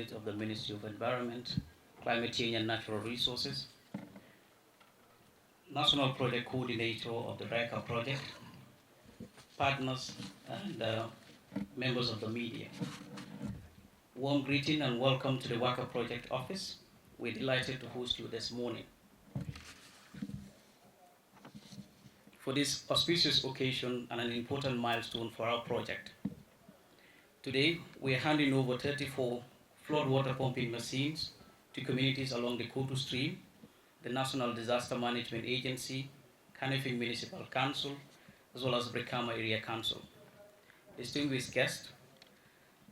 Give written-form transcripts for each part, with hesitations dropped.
Unit of the Ministry of Environment, Climate Change and Natural Resources, National Project Coordinator of the WACA project, partners, and members of the media. Warm greeting and welcome to the WACA project office. We're delighted to host you this morning. For this auspicious occasion and an important milestone for our project. Today, we are handing over 34 flood water pumping machines to communities along the Kotu Stream, the National Disaster Management Agency, Kanifing Municipal Council, as well as Brikama Area Council. Distinguished guests,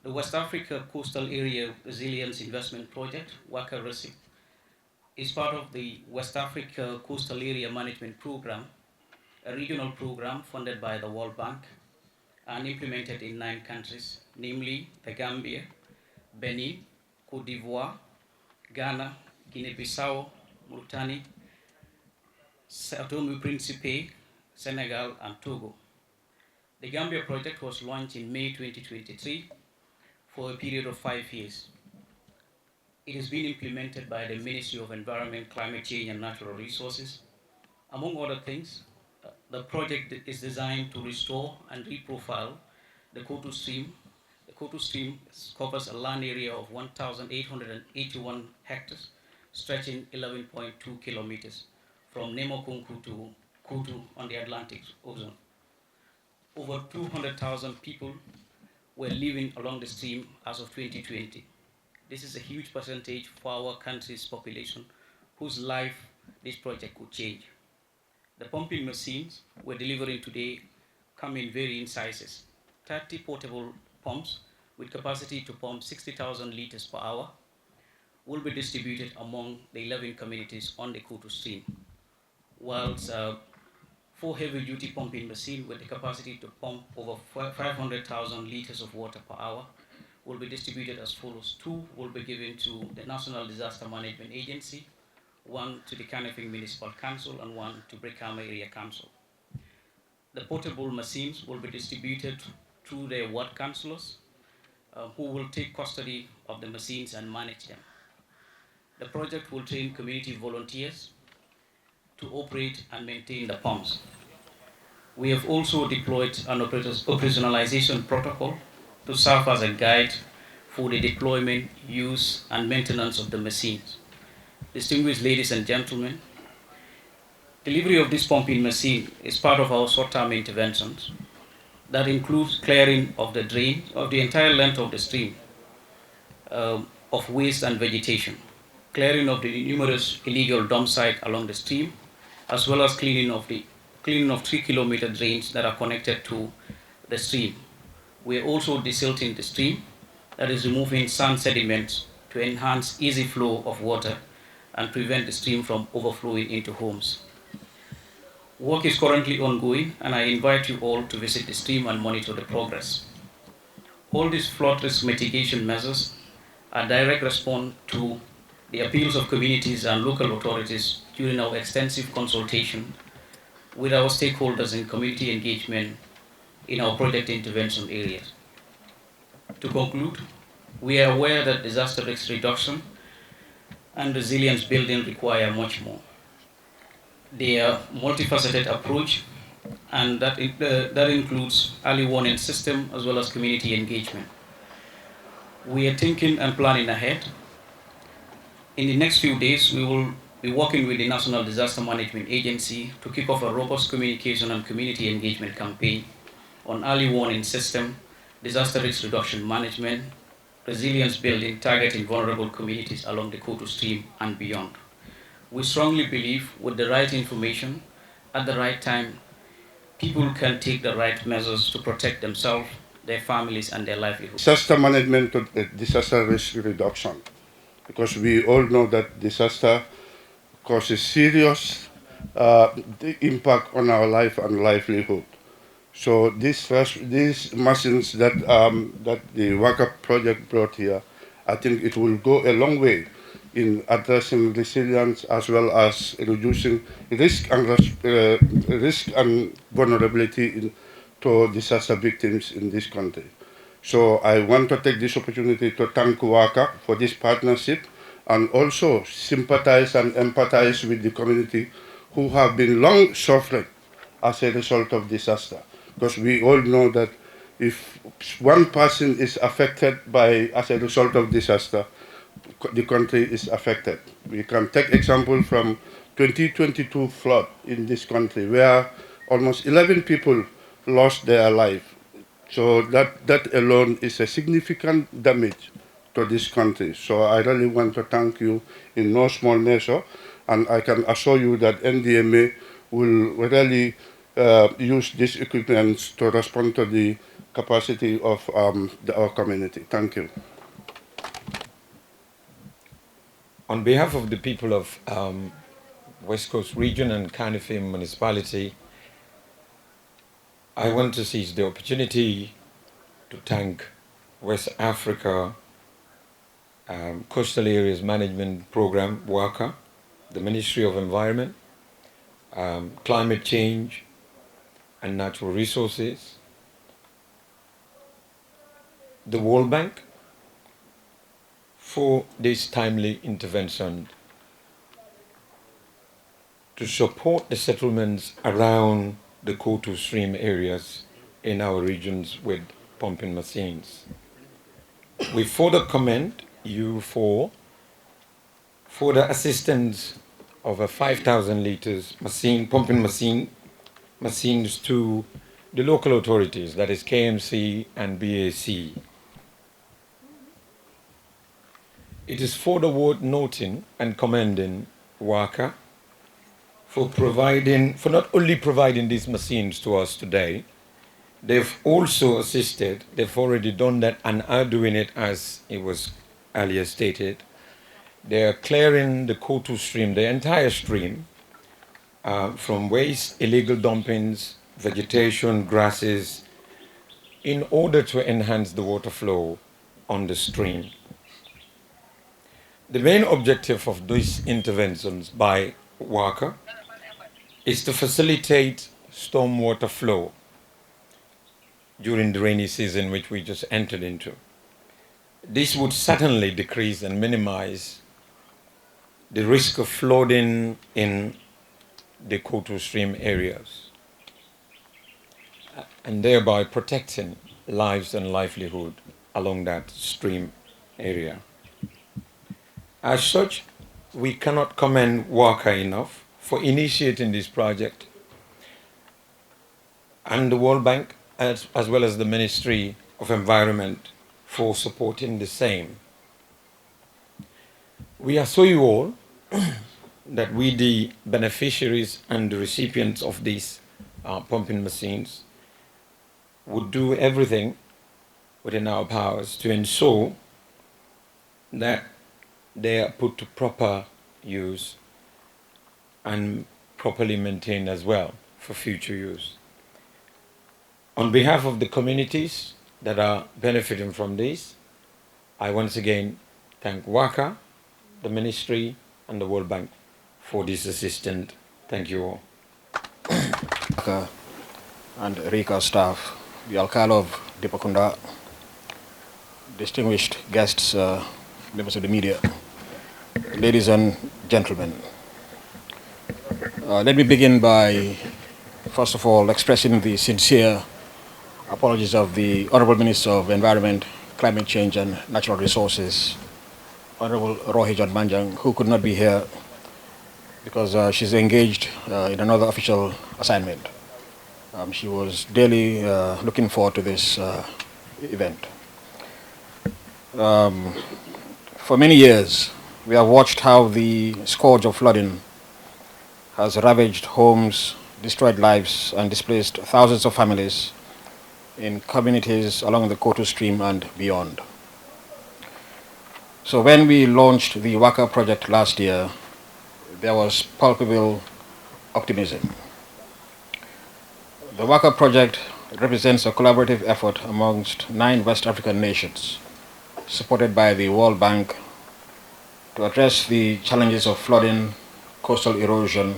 the West Africa Coastal Area Resilience Investment Project, WACA RESIP, is part of the West Africa Coastal Area Management Program, a regional program funded by the World Bank and implemented in 9 countries, namely the Gambia, Benin, Cote d'Ivoire, Ghana, Guinea-Bissau, Mauritania, Sao Tome and Principe, Senegal, and Togo. The Gambia project was launched in May 2023 for a period of 5 years. It has been implemented by the Ministry of Environment, Climate Change and Natural Resources. Among other things, the project is designed to restore and reprofile the Kotu Stream. The Kotu Stream covers a land area of 1,881 hectares, stretching 11.2 kilometers from Nemokunku to Kotu on the Atlantic Ocean. Over 200,000 people were living along the stream as of 2020. This is a huge percentage for our country's population, whose life this project could change. The pumping machines we're delivering today come in varying sizes. 30 portable pumps with capacity to pump 60,000 liters per hour will be distributed among the 11 communities on the Kotu Stream, whilst 4 heavy-duty pumping machines with the capacity to pump over 500,000 liters of water per hour will be distributed as follows. 2 will be given to the National Disaster Management Agency, 1 to the Kanifing Municipal Council, and 1 to Brikama Area Council. The portable machines will be distributed through their ward councillors, who will take custody of the machines and manage them. The project will train community volunteers to operate and maintain the pumps. We have also deployed an operationalization protocol to serve as a guide for the deployment, use, and maintenance of the machines. Distinguished ladies and gentlemen, delivery of this pumping machine is part of our short-term interventions that includes clearing of the drain of the entire length of the stream of waste and vegetation, clearing of the numerous illegal dump sites along the stream, as well as cleaning of 3-kilometer drains that are connected to the stream. We are also desilting the stream, that is removing sand sediments to enhance easy flow of water and prevent the stream from overflowing into homes. Work is currently ongoing, and I invite you all to visit the stream and monitor the progress. All these flood risk mitigation measures are direct response to the appeals of communities and local authorities during our extensive consultation with our stakeholders in community engagement in our project intervention areas. To conclude, we are aware that disaster risk reduction and resilience building require much more. They are multifaceted approach, and that includes early warning system as well as community engagement. We are thinking and planning ahead. In the next few days, we will be working with the National Disaster Management Agency to kick off a robust communication and community engagement campaign on early warning system, disaster risk reduction management, resilience building, targeting vulnerable communities along the Kotu Stream and beyond. We strongly believe with the right information at the right time, people can take the right measures to protect themselves, their families, and their livelihood. Disaster management to disaster risk reduction, because we all know that disaster causes serious impact on our life and livelihood. So these machines that the WACA project brought here, I think it will go a long way in addressing resilience as well as reducing risk and vulnerability to disaster victims in this country. So I want to take this opportunity to thank WACA for this partnership and also sympathize and empathize with the community who have been long suffering as a result of disaster. Because we all know that if one person is affected by as a result of disaster, the country is affected. We can take example from 2022 flood in this country where almost 11 people lost their life. So that alone is a significant damage to this country. So I really want to thank you in no small measure, and I can assure you that NDMA will really use these equipments to respond to the capacity of our community. Thank you. On behalf of the people of West Coast Region and Cardiff Municipality, I want to seize the opportunity to thank West Africa Coastal Areas Management Program, WACA, the Ministry of Environment, Climate Change and Natural Resources, the World Bank, for this timely intervention to support the settlements around the Kotu stream areas in our regions with pumping machines. We further commend you for the assistance of a 5,000 liters pumping machines to the local authorities, that is KMC and BAC. It is further worth noting and commending WACA for not only providing these machines to us today, they've also assisted, they've already done that and are doing it as it was earlier stated. They are clearing the Kotu stream, the entire stream, from waste, illegal dumpings, vegetation, grasses, in order to enhance the water flow on the stream. The main objective of these interventions by WACA is to facilitate stormwater flow during the rainy season which we just entered into. This would certainly decrease and minimize the risk of flooding in the Kotu stream areas, and thereby protecting lives and livelihood along that stream area. As such, we cannot commend WACA enough for initiating this project, and the World Bank as well as the Ministry of Environment for supporting the same. We assure you all that we, the beneficiaries and the recipients of these pumping machines, would do everything within our powers to ensure that they are put to proper use and properly maintained as well for future use. On behalf of the communities that are benefiting from this, I once again thank WACA, the Ministry, and the World Bank for this assistance. Thank you all. WACA and RICA staff, the Alcalde of Dipakunda, distinguished guests, members of the media, ladies and gentlemen. Let me begin by, first of all, expressing the sincere apologies of the Honorable Minister of Environment, Climate Change and Natural Resources, Honorable Rohi John Manjang, who could not be here because she's engaged in another official assignment. She was daily looking forward to this event. For many years, we have watched how the scourge of flooding has ravaged homes, destroyed lives, and displaced thousands of families in communities along the Kotu stream and beyond. So when we launched the WACA project last year, there was palpable optimism. The WACA project represents a collaborative effort amongst 9 West African nations, supported by the World Bank, to address the challenges of flooding, coastal erosion,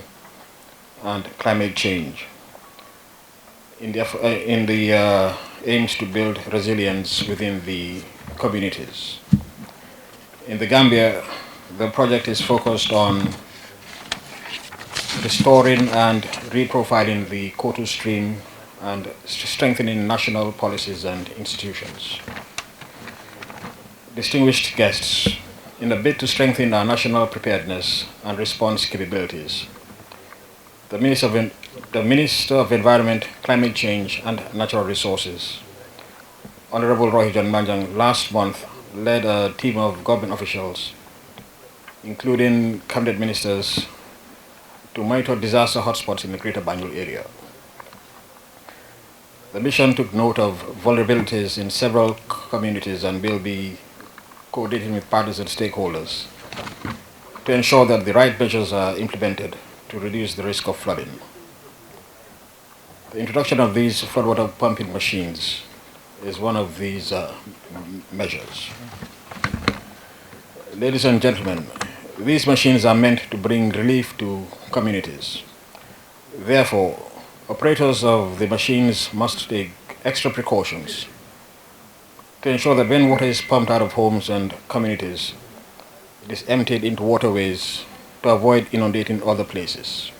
and climate change. In the aims to build resilience within the communities. In the Gambia, the project is focused on restoring and reprofiling the Kotu stream and strengthening national policies and institutions. Distinguished guests, in a bid to strengthen our national preparedness and response capabilities, the Minister of Environment, Climate Change and Natural Resources, Honorable Rohijan Manjang, last month led a team of government officials, including cabinet ministers, to monitor disaster hotspots in the Greater Banjul area. The mission took note of vulnerabilities in several communities and will be coordinating with partners and stakeholders to ensure that the right measures are implemented to reduce the risk of flooding. The introduction of these floodwater pumping machines is one of these measures. Ladies and gentlemen, these machines are meant to bring relief to communities. Therefore, operators of the machines must take extra precautions to ensure that when water is pumped out of homes and communities, it is emptied into waterways to avoid inundating other places.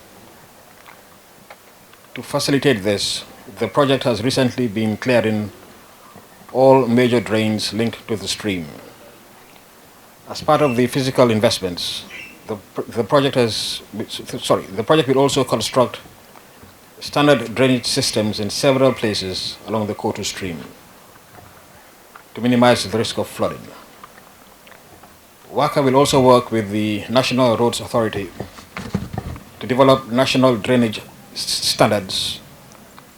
To facilitate this, the project has recently been clearing all major drains linked to the stream. As part of the physical investments, the project will also construct standard drainage systems in several places along the Kotu stream to minimize the risk of flooding. WACA will also work with the National Roads Authority to develop national drainage standards,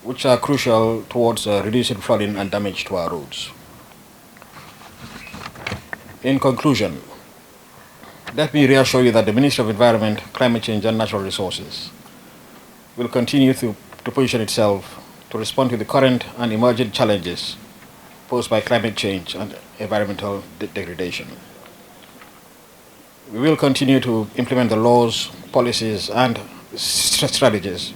which are crucial towards reducing flooding and damage to our roads. In conclusion, let me reassure you that the Ministry of Environment, Climate Change and Natural Resources will continue to position itself to respond to the current and emerging challenges posed by climate change and environmental degradation. We will continue to implement the laws, policies, and strategies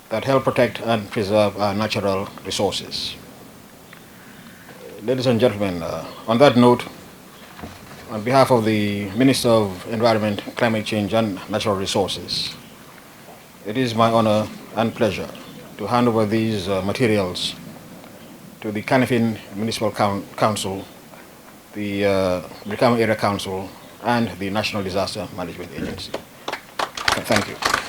that help protect and preserve our natural resources. Ladies and gentlemen, on that note, on behalf of the Minister of Environment, Climate Change and Natural Resources, it is my honor and pleasure to hand over these materials to the Kanifing Municipal Council, the Brikama Area Council, and the National Disaster Management Agency. Thank you.